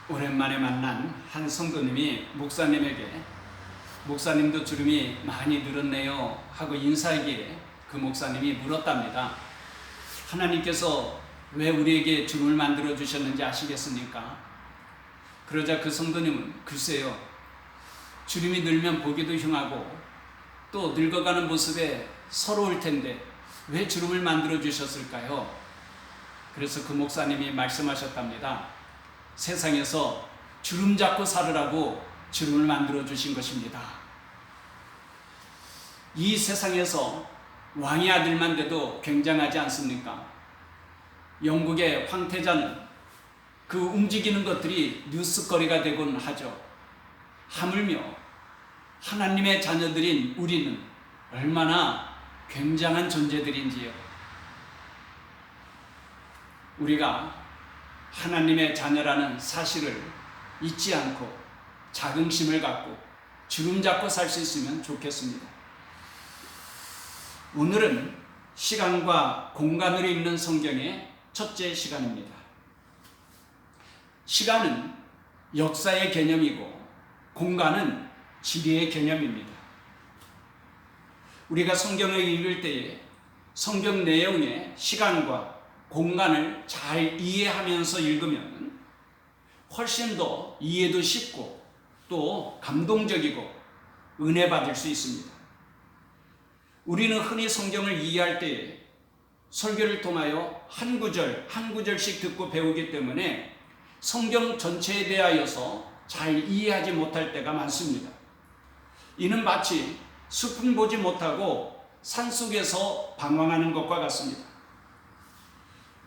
오랜만에 만난 한 성도님이 목사님도 주름이 많이 늘었네요 하고 인사하기에 그 목사님이 물었답니다. 하나님께서 왜 우리에게 주름을 만들어 주셨는지 아시겠습니까? 그러자 그 성도님은 글쎄요, 주름이 늘면 보기도 흉하고 또 늙어가는 모습에 서러울 텐데 왜 주름을 만들어 주셨을까요? 그래서 그 목사님이 말씀하셨답니다. 세상에서 주름 잡고 살으라고 주름을 만들어 주신 것입니다. 이 세상에서 왕의 아들만 돼도 굉장하지 않습니까? 영국의 황태자는 그 움직이는 것들이 뉴스거리가 되곤 하죠. 하물며 하나님의 자녀들인 우리는 얼마나 굉장한 존재들인지요. 우리가 하나님의 자녀라는 사실을 잊지 않고 자긍심을 갖고 주름 잡고 살 수 있으면 좋겠습니다. 오늘은 시간과 공간으로 읽는 성경의 첫째 시간입니다. 시간은 역사의 개념이고 공간은 지리의 개념입니다. 우리가 성경을 읽을 때에 성경 내용의 시간과 공간을 잘 이해하면서 읽으면 훨씬 더 이해도 쉽고 또 감동적이고 은혜 받을 수 있습니다. 우리는 흔히 성경을 이해할 때에 설교를 통하여 한 구절 한 구절씩 듣고 배우기 때문에 성경 전체에 대하여서 잘 이해하지 못할 때가 많습니다. 이는 마치 숲은 보지 못하고 산속에서 방황하는 것과 같습니다.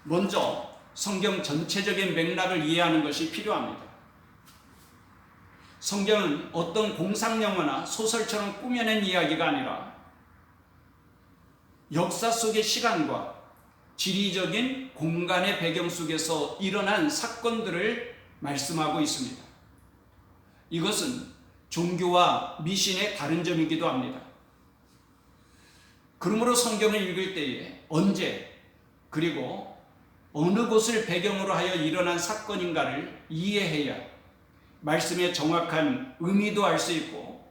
먼저 성경 전체적인 맥락을 이해하는 것이 필요합니다. 성경은 어떤 공상영화나 소설처럼 꾸며낸 이야기가 아니라 역사 속의 시간과 지리적인 공간의 배경 속에서 일어난 사건들을 말씀하고 있습니다. 이것은 종교와 미신의 다른 점이기도 합니다. 그러므로 성경을 읽을 때에 언제 그리고 어느 곳을 배경으로 하여 일어난 사건인가를 이해해야 말씀의 정확한 의미도 알 수 있고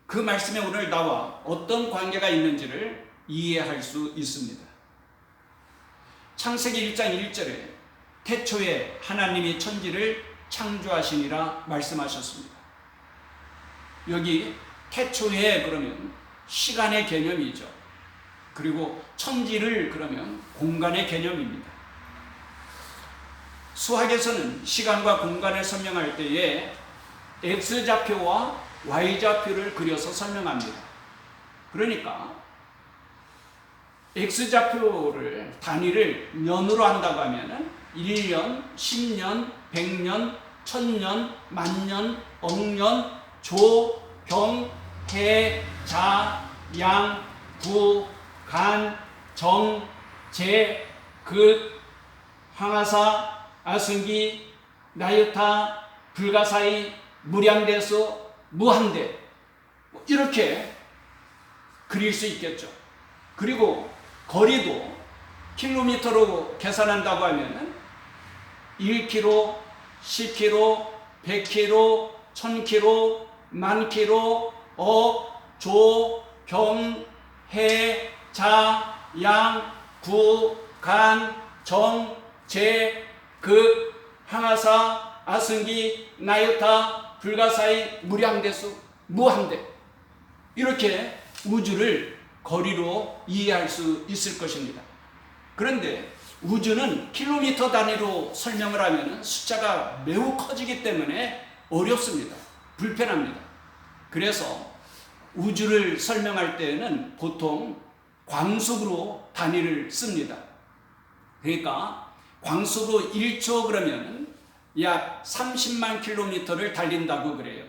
그 말씀에 오늘 나와 어떤 관계가 있는지를 이해할 수 있습니다. 창세기 1장 1절에 태초에 하나님이 천지를 창조하시니라 말씀하셨습니다. 여기 태초에 그러면 시간의 개념이죠. 그리고 천지를 그러면 공간의 개념입니다. 수학에서는 시간과 공간을 설명할 때에 X좌표와 Y좌표를 그려서 설명합니다. 그러니까 X좌표를 단위를 년으로 한다고 하면 1년, 10년, 100년, 1000년, 만년, 억년, 조, 경, 해, 자, 양, 구, 간, 정, 제, 극, 황하사, 아승기, 나유타, 불가사의, 무량대수, 무한대 이렇게 그릴 수 있겠죠. 그리고 거리도 킬로미터로 계산한다고 하면 1km, 10km, 100km, 1000km, 만km, 억, 조, 경, 해, 자, 양, 구, 간, 정, 제, 극, 항하사, 아승기, 나유타, 불가사의, 무량대수, 무한대 이렇게 우주를 거리로 이해할 수 있을 것입니다. 그런데 우주는 킬로미터 단위로 설명을 하면 숫자가 매우 커지기 때문에 어렵습니다. 불편합니다. 그래서 우주를 설명할 때에는 보통 광속으로 단위를 씁니다. 그러니까 광속으로 1초 그러면 약 30만 킬로미터를 달린다고 그래요.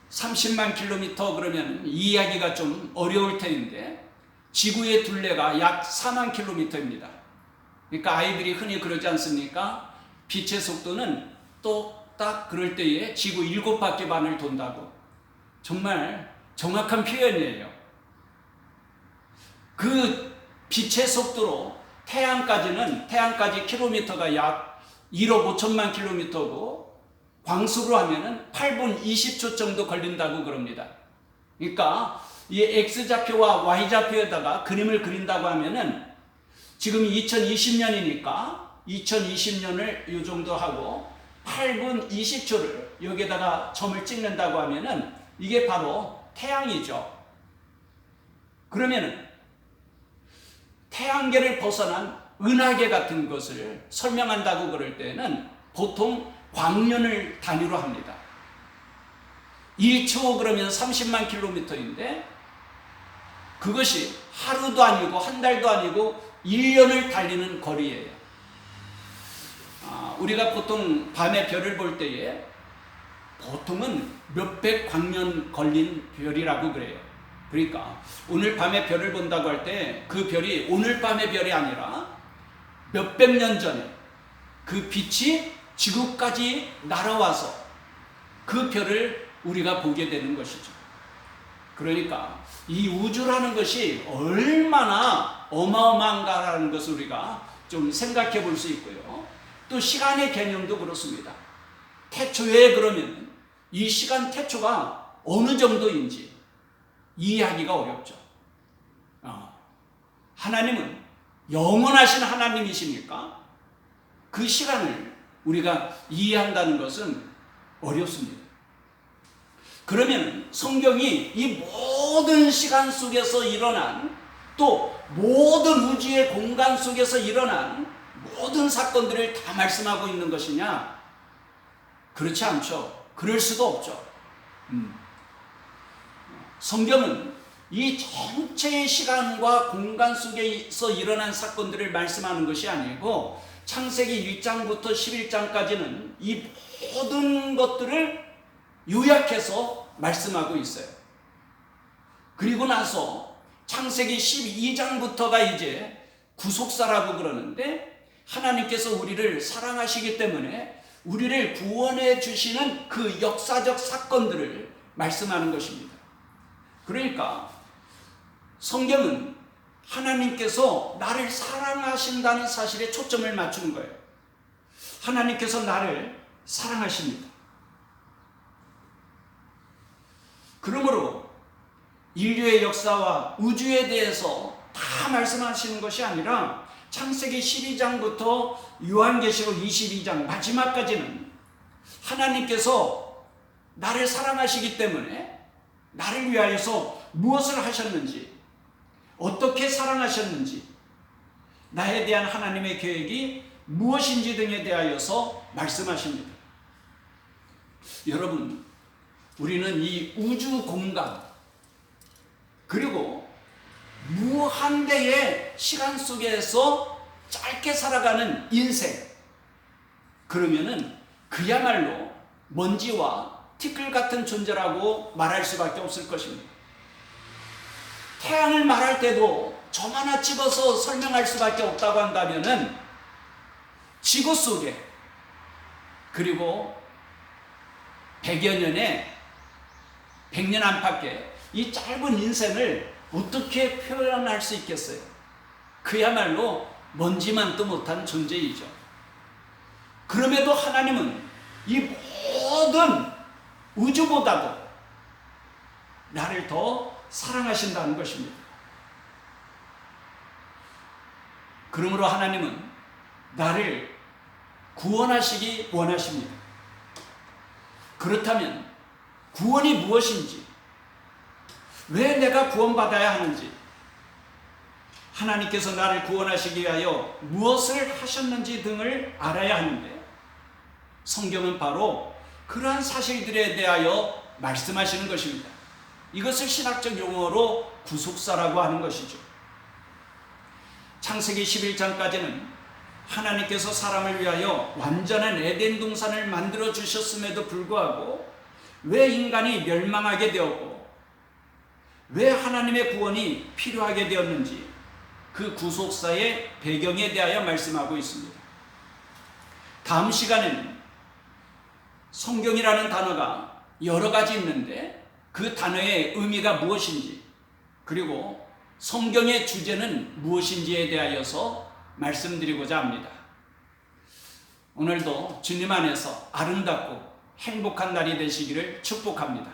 30만 킬로미터 그러면 이해하기가 좀 어려울 텐데 지구의 둘레가 약 4만 킬로미터입니다. 그러니까 아이들이 흔히 그러지 않습니까? 빛의 속도는 딱 그럴 때에 지구 7바퀴 반을 돈다고. 정말 정확한 표현이에요. 그 빛의 속도로 태양까지 킬로미터가 약 1억 5천만 킬로미터고 광속으로 하면은 8분 20초 정도 걸린다고 그럽니다. 그러니까 이 X좌표와 Y좌표에다가 그림을 그린다고 하면은 지금 2020년이니까 2020년을 이 정도 하고 8분 20초를 여기에다가 점을 찍는다고 하면은 이게 바로 태양이죠. 그러면은 태양계를 벗어난 은하계 같은 것을 설명한다고 그럴 때는 보통 광년을 단위로 합니다. 1초 그러면 30만 킬로미터인데 그것이 하루도 아니고 한 달도 아니고 1년을 달리는 거리예요. 우리가 보통 밤에 별을 볼 때에 보통은 몇백 광년 걸린 별이라고 그래요. 그러니까 오늘 밤에 별을 본다고 할 때 그 별이 오늘 밤의 별이 아니라 몇백 년 전에 그 빛이 지구까지 날아와서 그 별을 우리가 보게 되는 것이죠. 그러니까 이 우주라는 것이 얼마나 어마어마한가라는 것을 우리가 좀 생각해 볼 수 있고요. 또 시간의 개념도 그렇습니다. 태초에 그러면 이 시간 태초가 어느 정도인지 이해하기가 어렵죠. 하나님은 영원하신 하나님이시니까 그 시간을 우리가 이해한다는 것은 어렵습니다. 그러면 성경이 이 모든 시간 속에서 일어난 또 모든 우주의 공간 속에서 일어난 모든 사건들을 다 말씀하고 있는 것이냐? 그렇지 않죠. 그럴 수도 없죠. 성경은 이 전체의 시간과 공간 속에서 일어난 사건들을 말씀하는 것이 아니고 창세기 1장부터 11장까지는 이 모든 것들을 요약해서 말씀하고 있어요. 그리고 나서 창세기 12장부터가 이제 구속사라고 그러는데 하나님께서 우리를 사랑하시기 때문에 우리를 구원해 주시는 그 역사적 사건들을 말씀하는 것입니다. 그러니까 성경은 하나님께서 나를 사랑하신다는 사실에 초점을 맞추는 거예요. 하나님께서 나를 사랑하십니다. 그러므로 인류의 역사와 우주에 대해서 다 말씀하시는 것이 아니라 창세기 12장부터 요한계시록 22장 마지막까지는 하나님께서 나를 사랑하시기 때문에 나를 위하여서 무엇을 하셨는지, 어떻게 사랑하셨는지, 나에 대한 하나님의 계획이 무엇인지 등에 대하여서 말씀하십니다. 여러분, 우리는 이 우주 공간 그리고 무한대의 시간 속에서 짧게 살아가는 인생, 그러면은 그야말로 먼지와 티끌 같은 존재라고 말할 수밖에 없을 것입니다. 태양을 말할 때도 점 하나 집어서 설명할 수밖에 없다고 한다면은 지구 속에 그리고 100여 년에 100년 안팎의 이 짧은 인생을 어떻게 표현할 수 있겠어요? 그야말로 먼지만도 못한 존재이죠. 그럼에도 하나님은 이 모든 우주보다도 나를 더 사랑하신다는 것입니다. 그러므로 하나님은 나를 구원하시기 원하십니다. 그렇다면 구원이 무엇인지, 왜 내가 구원받아야 하는지, 하나님께서 나를 구원하시기 위하여 무엇을 하셨는지 등을 알아야 하는데 성경은 바로 그러한 사실들에 대하여 말씀하시는 것입니다. 이것을 신학적 용어로 구속사라고 하는 것이죠. 창세기 11장까지는 하나님께서 사람을 위하여 완전한 에덴 동산을 만들어 주셨음에도 불구하고 왜 인간이 멸망하게 되었고 왜 하나님의 구원이 필요하게 되었는지 그 구속사의 배경에 대하여 말씀하고 있습니다. 다음 시간에는 성경이라는 단어가 여러 가지 있는데 그 단어의 의미가 무엇인지, 그리고 성경의 주제는 무엇인지에 대하여서 말씀드리고자 합니다. 오늘도 주님 안에서 아름답고 행복한 날이 되시기를 축복합니다.